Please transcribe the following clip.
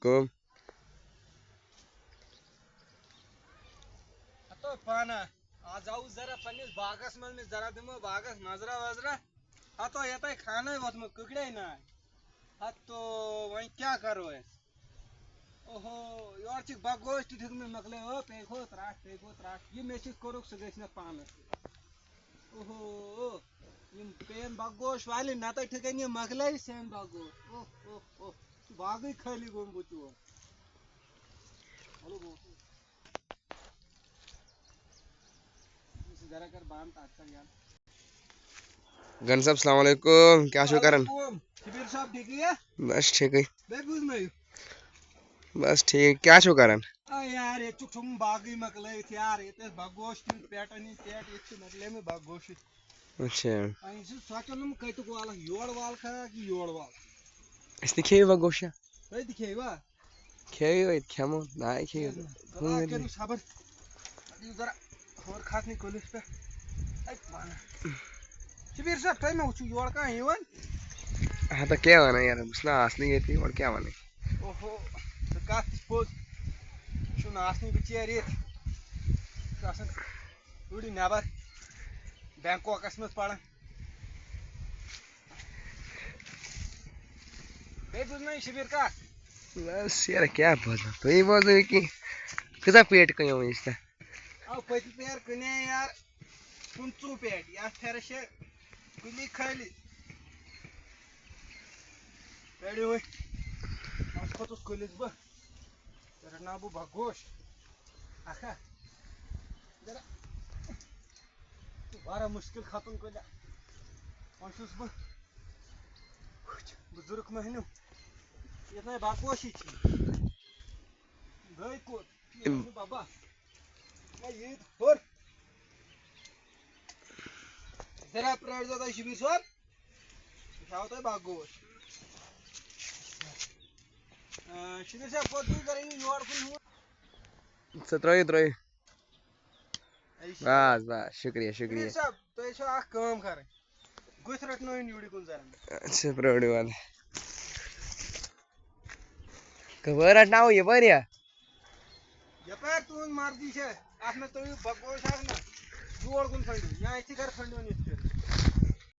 अलैकुम। तो पाना आज आऊ जरा पन्नीस बागस में जरा दिमो बागस नजरा वजरा तो ये खाना वत में कुकड़े ना तो वही क्या करो है ओहो यार चिक बगोश ठीक में मकले हो पेखो त्राट ये मेसिस करो सगेस न पानस ओहो ये पेन बगोश वाले ना तो ठीक है मकले सेम बगोश ओह ओह ओह बागी खाली गोम बुतु हेलो बो जरा कर बांध ताकत यार गन साहब सलाम अलैकुम, क्या शो करन? शिबिर साहब ठीक है बस ठीक है। बेबूज में बस ठीक, क्या शो करन? यार ये चुक तुम बागी मकले थे यार ये तो बगोश तुम पैटर्न पैट ये मकले में बगोश अच्छा आई से सोचन हम कई तो वाला योड़ वाल का कि योड़ वाल इसने खेई वा गोशा कई दिखे वा खेई वा खेमो ना खेई जरा करू सबर अभी जरा और खास नहीं कोलिस पे आई माना शिबिर साहब टाइम में उछु योड़ का हेवन हाँ तो क्या वाना यार मुसला असली ये थी और क्या वाने ओहो तो काट पोज शु नासनी बिचारी शासन उड़ी नेबर बैंकॉक में पड़ा बेबूज नहीं शिबिर का बस यार क्या बोलना तो ये बोल रहे कि कितना पेट कहीं हो इसका अब पति पे यार कने यार 50 पेट या फेर से कुली खाली पेड़ी हुई आज को तो कुलिस बा तेरा ना बु भगोश आखा जरा बारा मुश्किल खत्म कर अंशुस बा बुजुर्ग महनु ये ना बाकोशी थी गई को बाबा ये और जरा प्राइड जाता शिबिर सर उठाओ तो बागोश शिबिर साहब को दूर करेंगे योर कुन 17 बस बस शुक्रिया शुक्रिया साहब तो ये आख काम करें गुथ रटनो इन यूडी कुन जरा अच्छा प्रोड वाले खबर हटना हो ये पर या ये पैर तू मर्जी से आख में तो बगोश आख ना जोड़ कुन फंडू यहाँ इसी घर फंडू नहीं